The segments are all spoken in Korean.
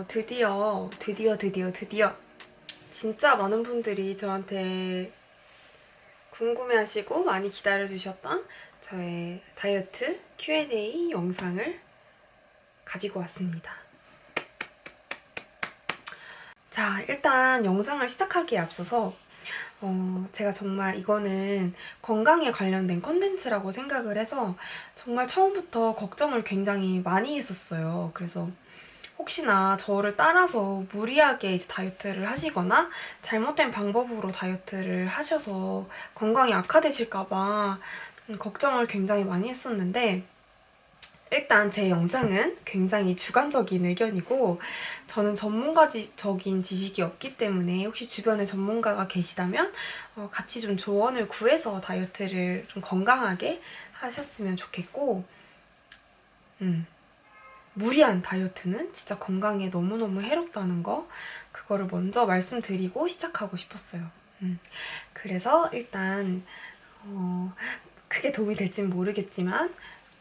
드디어 진짜 많은 분들이 저한테 궁금해하시고 많이 기다려주셨던 저의 다이어트 Q&A 영상을 가지고 왔습니다. 자, 일단 영상을 시작하기에 앞서서 제가 정말 이거는 건강에 관련된 콘텐츠라고 생각을 해서 정말 처음부터 걱정을 굉장히 많이 했었어요. 그래서 혹시나 저를 따라서 무리하게 이제 다이어트를 하시거나 잘못된 방법으로 다이어트를 하셔서 건강이 악화되실까봐 걱정을 굉장히 많이 했었는데, 일단 제 영상은 굉장히 주관적인 의견이고 저는 전문가적인 지식이 없기 때문에 혹시 주변에 전문가가 계시다면 같이 좀 조언을 구해서 다이어트를 좀 건강하게 하셨으면 좋겠고, 무리한 다이어트는 진짜 건강에 너무너무 해롭다는 거, 그거를 먼저 말씀드리고 시작하고 싶었어요. 그래서 일단 크게 도움이 될진 모르겠지만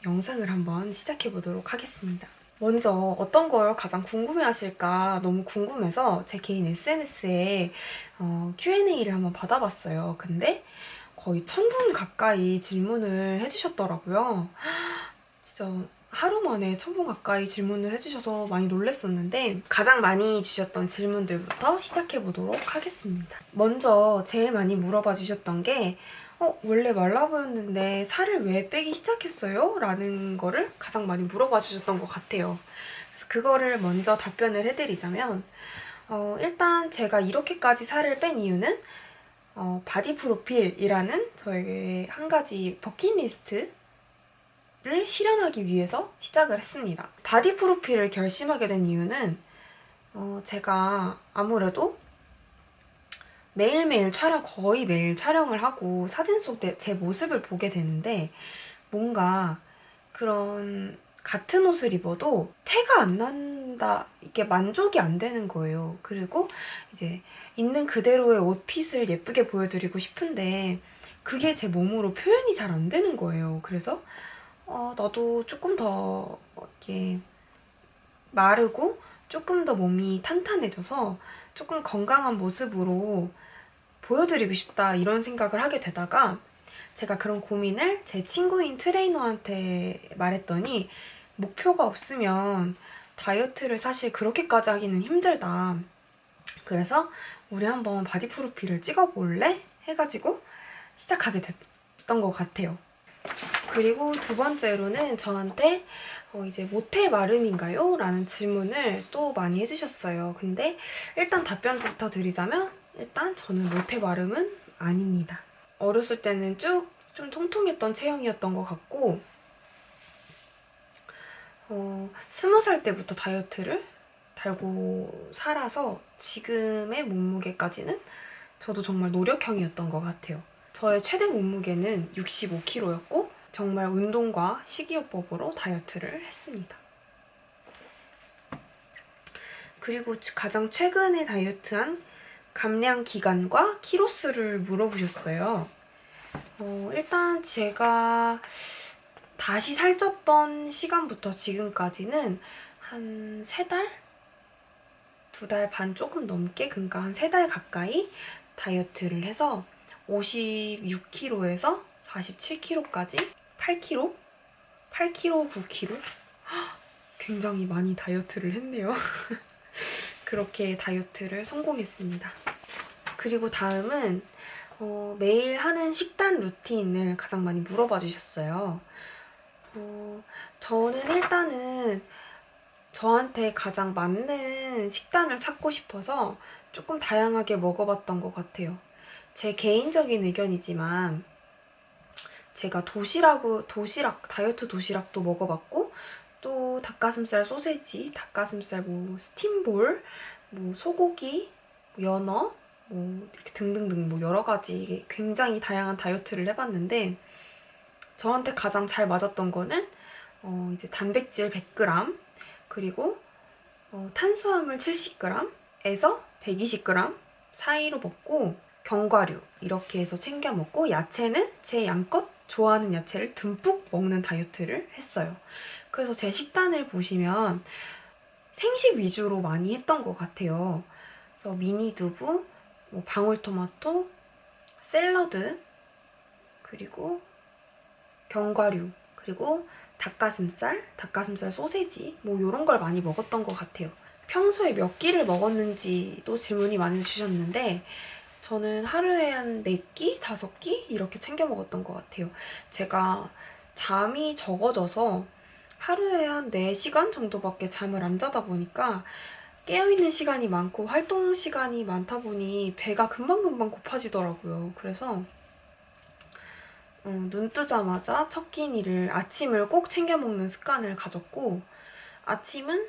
영상을 한번 시작해 보도록 하겠습니다. 먼저 어떤 걸 가장 궁금해 하실까 너무 궁금해서 제 개인 SNS에 Q&A를 한번 받아봤어요. 근데 거의 1000분 가까이 질문을 해주셨더라고요. 진짜 하루 만에 1000분 가까이 질문을 해주셔서 많이 놀랐었는데, 가장 많이 주셨던 질문들부터 시작해보도록 하겠습니다. 먼저 제일 많이 물어봐 주셨던 게 원래 말라 보였는데 살을 왜 빼기 시작했어요? 라는 거를 가장 많이 물어봐 주셨던 것 같아요. 그래서 그거를 먼저 답변을 해드리자면, 일단 제가 이렇게까지 살을 뺀 이유는 바디 프로필이라는 저에게 한 가지 버킷리스트를 실현하기 위해서 시작을 했습니다. 바디 프로필을 결심하게 된 이유는 제가 아무래도 매일매일 거의 매일 촬영을 하고 사진 속 제 모습을 보게 되는데, 뭔가 그런 같은 옷을 입어도 태가 안 난다, 이게 만족이 안 되는 거예요. 그리고 이제 있는 그대로의 옷핏을 예쁘게 보여드리고 싶은데 그게 제 몸으로 표현이 잘 안 되는 거예요. 그래서 나도 조금 더 이렇게 마르고 조금 더 몸이 탄탄해져서 조금 건강한 모습으로 보여드리고 싶다, 이런 생각을 하게 되다가 제가 그런 고민을 제 친구인 트레이너한테 말했더니, 목표가 없으면 다이어트를 사실 그렇게까지 하기는 힘들다, 그래서 우리 한번 바디 프로필을 찍어볼래? 해가지고 시작하게 됐던 것 같아요. 그리고 두 번째로는 저한테 이제 모태 마름인가요? 라는 질문을 또 많이 해주셨어요. 근데 일단 답변부터 드리자면, 일단 저는 모태 마름은 아닙니다. 어렸을 때는 쭉 좀 통통했던 체형이었던 것 같고, 20살 때부터 다이어트를 달고 살아서 지금의 몸무게까지는 저도 정말 노력형이었던 것 같아요. 저의 최대 몸무게는 65kg였고 정말 운동과 식이요법으로 다이어트를 했습니다. 그리고 가장 최근에 다이어트한 감량 기간과 키로수를 물어보셨어요. 일단 제가 다시 살쪘던 시간부터 지금까지는 한 3달? 2달 반 조금 넘게, 그러니까 한 3달 가까이 다이어트를 해서 56kg에서 47kg까지 8kg? 8kg, 9kg? 굉장히 많이 다이어트를 했네요. 그렇게 다이어트를 성공했습니다. 그리고 다음은 매일 하는 식단 루틴을 가장 많이 물어봐 주셨어요. 저는 일단은 저한테 가장 맞는 식단을 찾고 싶어서 조금 다양하게 먹어봤던 것 같아요. 제 개인적인 의견이지만 제가 다이어트 도시락도 먹어봤고, 또 닭가슴살 소세지, 닭가슴살 스팀볼, 소고기, 연어, 이렇게 등등등 여러 가지 굉장히 다양한 다이어트를 해봤는데, 저한테 가장 잘 맞았던 거는 이제 단백질 100g, 그리고 탄수화물 70g에서 120g 사이로 먹고, 견과류 이렇게 해서 챙겨 먹고, 야채는 제 양껏 좋아하는 야채를 듬뿍 먹는 다이어트를 했어요. 그래서 제 식단을 보시면 생식 위주로 많이 했던 것 같아요. 그래서 미니 두부, 뭐 방울토마토, 샐러드, 그리고 견과류, 그리고 닭가슴살 소세지 뭐 이런 걸 많이 먹었던 것 같아요. 평소에 몇 끼를 먹었는지도 질문이 많이 주셨는데 저는 하루에 한 4끼? 5끼? 이렇게 챙겨 먹었던 것 같아요. 제가 잠이 적어져서 하루에 한 4시간 정도밖에 잠을 안 자다 보니까 깨어있는 시간이 많고 활동 시간이 많다 보니 배가 금방금방 고파지더라고요. 그래서 눈 뜨자마자 첫 끼니를 아침을 꼭 챙겨 먹는 습관을 가졌고 아침은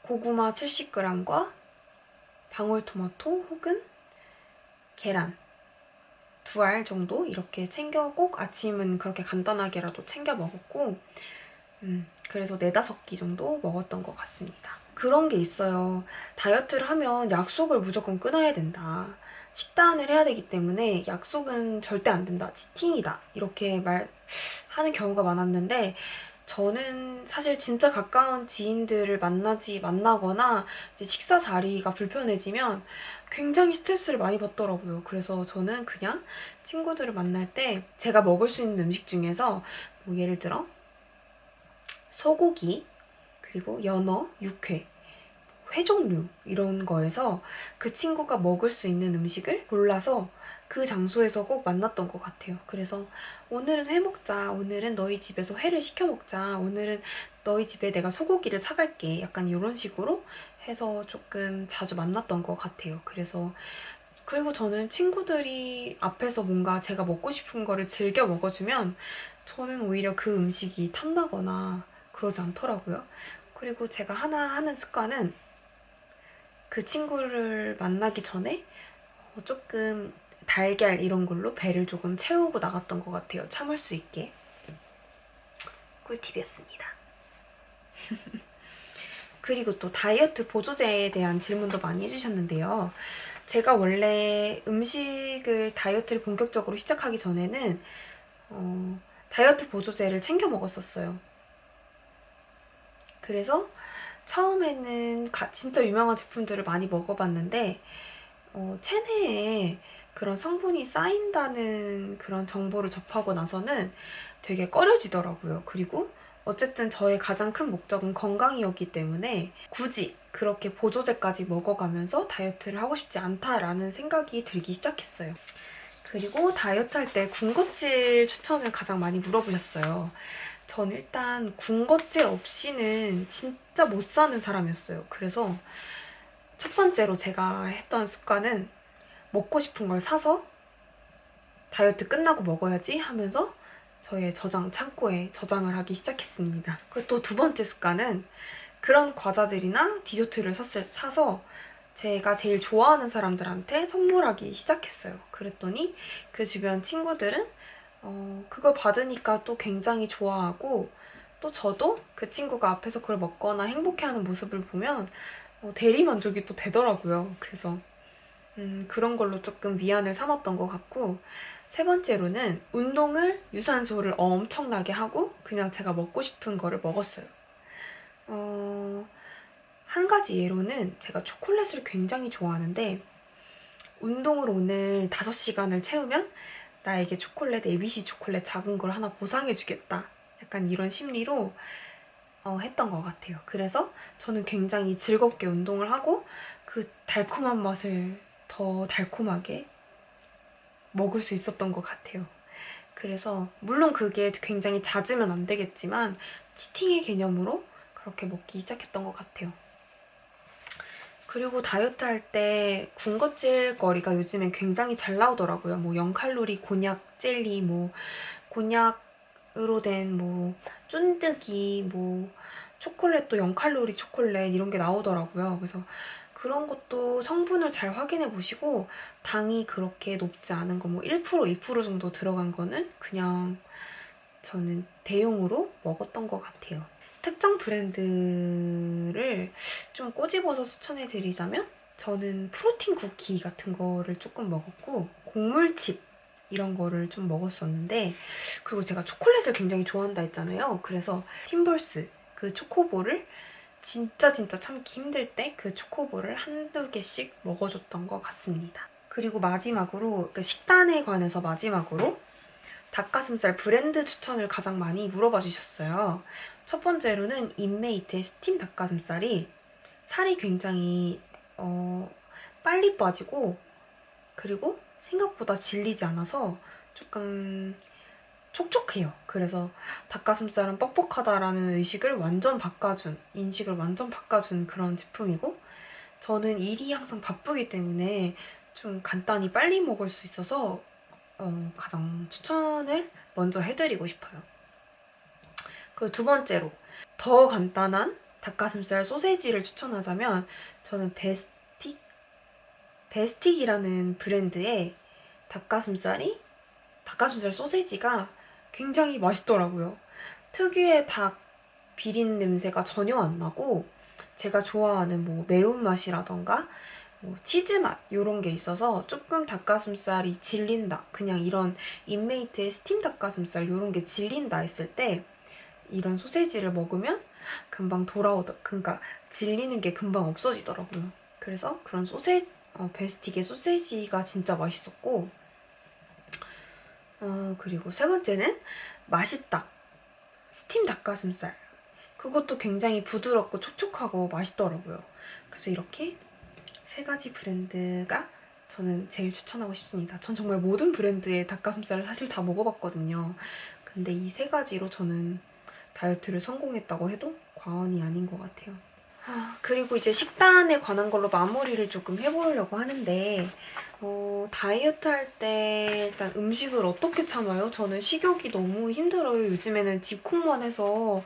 고구마 70g과 방울토마토 혹은 계란 2알 정도 이렇게 챙겨 꼭 아침은 그렇게 간단하게라도 챙겨 먹었고 그래서 4-5끼 정도 먹었던 것 같습니다. 그런 게 있어요. 다이어트를 하면 약속을 무조건 끊어야 된다. 식단을 해야 되기 때문에 약속은 절대 안 된다. 치팅이다. 이렇게 말하는 경우가 많았는데 저는 사실 진짜 가까운 지인들을 만나거나 이제 식사 자리가 불편해지면 굉장히 스트레스를 많이 받더라고요. 그래서 저는 그냥 친구들을 만날 때 제가 먹을 수 있는 음식 중에서 뭐 예를 들어 소고기, 그리고 연어, 육회, 회 종류 이런 거에서 그 친구가 먹을 수 있는 음식을 골라서 그 장소에서 꼭 만났던 것 같아요. 그래서 오늘은 회 먹자, 오늘은 너희 집에서 회를 시켜 먹자, 오늘은 너희 집에 내가 소고기를 사갈게, 약간 이런 식으로 해서 조금 자주 만났던 것 같아요. 그리고 저는 친구들이 앞에서 뭔가 제가 먹고 싶은 거를 즐겨 먹어주면 저는 오히려 그 음식이 탐나거나 그러지 않더라고요. 그리고 제가 하나 하는 습관은 그 친구를 만나기 전에 조금 달걀 이런 걸로 배를 조금 채우고 나갔던 것 같아요. 참을 수 있게. 꿀팁이었습니다. 그리고 또 다이어트 보조제에 대한 질문도 많이 해주셨는데요. 제가 원래 다이어트를 본격적으로 시작하기 전에는 다이어트 보조제를 챙겨 먹었었어요. 그래서 처음에는 진짜 유명한 제품들을 많이 먹어봤는데 체내에 그런 성분이 쌓인다는 그런 정보를 접하고 나서는 되게 꺼려지더라고요. 그리고 어쨌든 저의 가장 큰 목적은 건강이었기 때문에 굳이 그렇게 보조제까지 먹어가면서 다이어트를 하고 싶지 않다라는 생각이 들기 시작했어요. 그리고 다이어트 할 때 군것질 추천을 가장 많이 물어보셨어요. 전 일단 군것질 없이는 진짜 못 사는 사람이었어요. 그래서 첫 번째로 제가 했던 습관은 먹고 싶은 걸 사서 다이어트 끝나고 먹어야지 하면서 저의 창고에 저장을 하기 시작했습니다. 그리고 또 두 번째 습관은 그런 과자들이나 디저트를 사서 제가 제일 좋아하는 사람들한테 선물하기 시작했어요. 그랬더니 그 주변 친구들은 그걸 받으니까 또 굉장히 좋아하고 또 저도 그 친구가 앞에서 그걸 먹거나 행복해하는 모습을 보면 대리 만족이 또 되더라고요. 그래서 그런 걸로 조금 위안을 삼았던 것 같고 세 번째로는 운동을 유산소를 엄청나게 하고 그냥 제가 먹고 싶은 거를 먹었어요. 한 가지 예로는 제가 초콜릿을 굉장히 좋아하는데 운동을 오늘 5시간을 채우면 나에게 초콜릿, ABC 초콜릿 작은 걸 하나 보상해주겠다. 약간 이런 심리로 했던 것 같아요. 그래서 저는 굉장히 즐겁게 운동을 하고 그 달콤한 맛을 더 달콤하게 먹을 수 있었던 것 같아요. 그래서 물론 그게 굉장히 잦으면 안 되겠지만 치팅의 개념으로 그렇게 먹기 시작했던 것 같아요. 그리고 다이어트 할 때 군것질 거리가 요즘엔 굉장히 잘 나오더라고요. 뭐 0칼로리 곤약 젤리, 뭐 곤약으로 된 뭐 쫀득이, 뭐 초콜릿도 0칼로리 초콜릿 이런 게 나오더라고요. 그래서 그런 것도 성분을 잘 확인해 보시고 당이 그렇게 높지 않은 거 뭐 1%, 2% 정도 들어간 거는 그냥 저는 대용으로 먹었던 것 같아요. 특정 브랜드를 좀 꼬집어서 추천해 드리자면 저는 프로틴 쿠키 같은 거를 조금 먹었고 곡물칩 이런 거를 좀 먹었었는데 그리고 제가 초콜릿을 굉장히 좋아한다 했잖아요. 그래서 팀벌스 그 초코볼을 진짜 참기 힘들 때 그 초코볼을 한두 개씩 먹어줬던 것 같습니다. 그리고 마지막으로 그 식단에 관해서 마지막으로 닭가슴살 브랜드 추천을 가장 많이 물어봐 주셨어요. 첫 번째로는 인메이트의 스팀 닭가슴살이 살이 굉장히 빨리 빠지고 그리고 생각보다 질리지 않아서 조금 촉촉해요. 그래서 닭가슴살은 뻑뻑하다라는 인식을 완전 바꿔준 그런 제품이고, 저는 일이 항상 바쁘기 때문에 좀 간단히 빨리 먹을 수 있어서 가장 추천을 먼저 해드리고 싶어요. 그리고 두 번째로 더 간단한 닭가슴살 소세지를 추천하자면 저는 베스틱이라는 브랜드의 닭가슴살 소세지가 굉장히 맛있더라고요. 특유의 닭 비린 냄새가 전혀 안 나고 제가 좋아하는 뭐 매운맛이라던가 뭐 치즈맛 이런 게 있어서 조금 닭가슴살이 질린다, 그냥 이런 인메이트의 스팀 닭가슴살 이런 게 질린다 했을 때 이런 소세지를 먹으면 금방 그러니까 질리는 게 금방 없어지더라고요. 그래서 그런 베스틱의 소세지가 진짜 맛있었고, 그리고 세 번째는 맛있다 스팀 닭가슴살. 그것도 굉장히 부드럽고 촉촉하고 맛있더라고요. 그래서 이렇게 세 가지 브랜드가 저는 제일 추천하고 싶습니다. 전 정말 모든 브랜드의 닭가슴살을 사실 다 먹어봤거든요. 근데 이 세 가지로 저는 다이어트를 성공했다고 해도 과언이 아닌 것 같아요. 그리고 이제 식단에 관한 걸로 마무리를 조금 해보려고 하는데, 다이어트 할 때 일단 음식을 어떻게 참아요? 저는 식욕이 너무 힘들어요. 요즘에는 집콕만 해서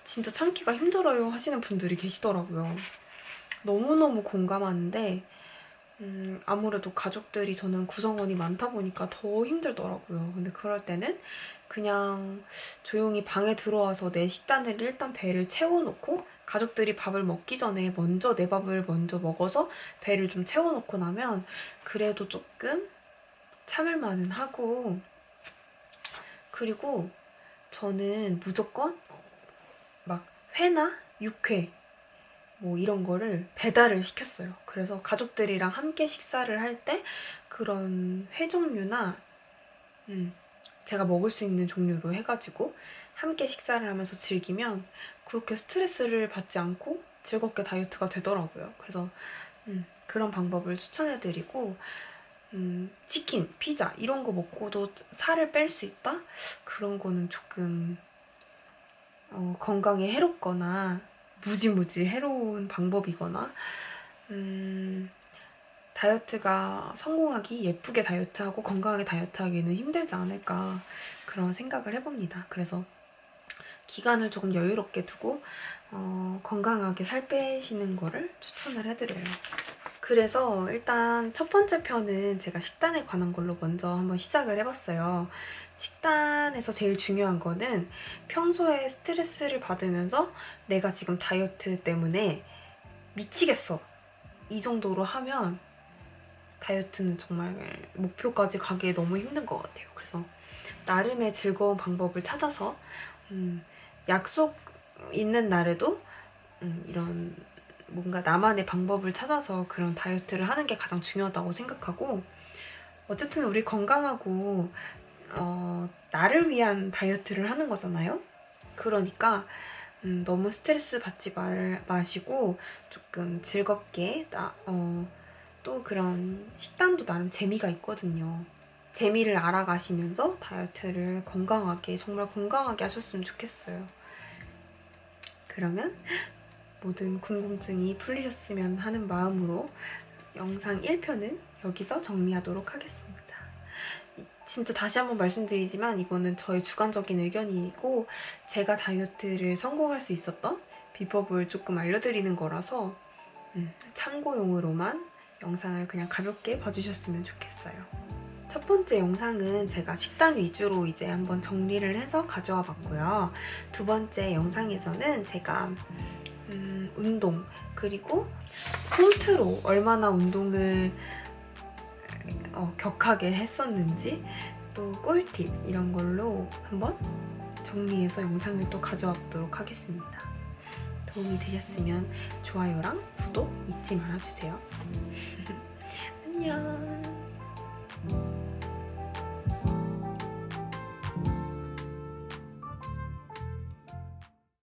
진짜 참기가 힘들어요 하시는 분들이 계시더라고요. 너무너무 공감하는데 아무래도 가족들이 저는 구성원이 많다 보니까 더 힘들더라고요. 근데 그럴 때는 그냥 조용히 방에 들어와서 내 식단을 일단 배를 채워놓고, 가족들이 밥을 먹기 전에 내 밥을 먼저 먹어서 배를 좀 채워놓고 나면 그래도 조금 참을 만은 하고, 그리고 저는 무조건 막 회나 육회 뭐 이런 거를 배달을 시켰어요. 그래서 가족들이랑 함께 식사를 할 때 그런 회 종류나 제가 먹을 수 있는 종류로 해가지고 함께 식사를 하면서 즐기면 그렇게 스트레스를 받지 않고 즐겁게 다이어트가 되더라고요. 그래서 그런 방법을 추천해드리고, 치킨, 피자 이런 거 먹고도 살을 뺄 수 있다? 그런 거는 조금 건강에 해롭거나 무지무지 해로운 방법이거나 다이어트가 성공하기, 예쁘게 다이어트하고 건강하게 다이어트하기는 힘들지 않을까 그런 생각을 해봅니다. 그래서 기간을 조금 여유롭게 두고 건강하게 살 빼시는 거를 추천을 해드려요. 그래서 일단 첫 번째 편은 제가 식단에 관한 걸로 먼저 한번 시작을 해봤어요. 식단에서 제일 중요한 거는 평소에 스트레스를 받으면서 내가 지금 다이어트 때문에 미치겠어, 이 정도로 하면 다이어트는 정말 목표까지 가기에 너무 힘든 것 같아요. 그래서 나름의 즐거운 방법을 찾아서 약속 있는 날에도 이런 뭔가 나만의 방법을 찾아서 그런 다이어트를 하는 게 가장 중요하다고 생각하고, 어쨌든 우리 건강하고 나를 위한 다이어트를 하는 거잖아요. 그러니까 너무 스트레스 받지 마시고 조금 즐겁게 또 그런 식단도 나름 재미가 있거든요. 재미를 알아가시면서 다이어트를 정말 건강하게 하셨으면 좋겠어요. 그러면 모든 궁금증이 풀리셨으면 하는 마음으로 영상 1편은 여기서 정리하도록 하겠습니다. 진짜 다시 한번 말씀드리지만 이거는 저의 주관적인 의견이고 제가 다이어트를 성공할 수 있었던 비법을 조금 알려드리는 거라서 참고용으로만 영상을 그냥 가볍게 봐주셨으면 좋겠어요. 첫 번째 영상은 제가 식단 위주로 이제 한번 정리를 해서 가져와 봤고요. 두 번째 영상에서는 제가 운동, 그리고 홈트로 얼마나 운동을 격하게 했었는지, 또 꿀팁 이런 걸로 한번 정리해서 영상을 또 가져와 보도록 하겠습니다. 도움이 되셨으면 좋아요랑 구독 잊지 말아주세요.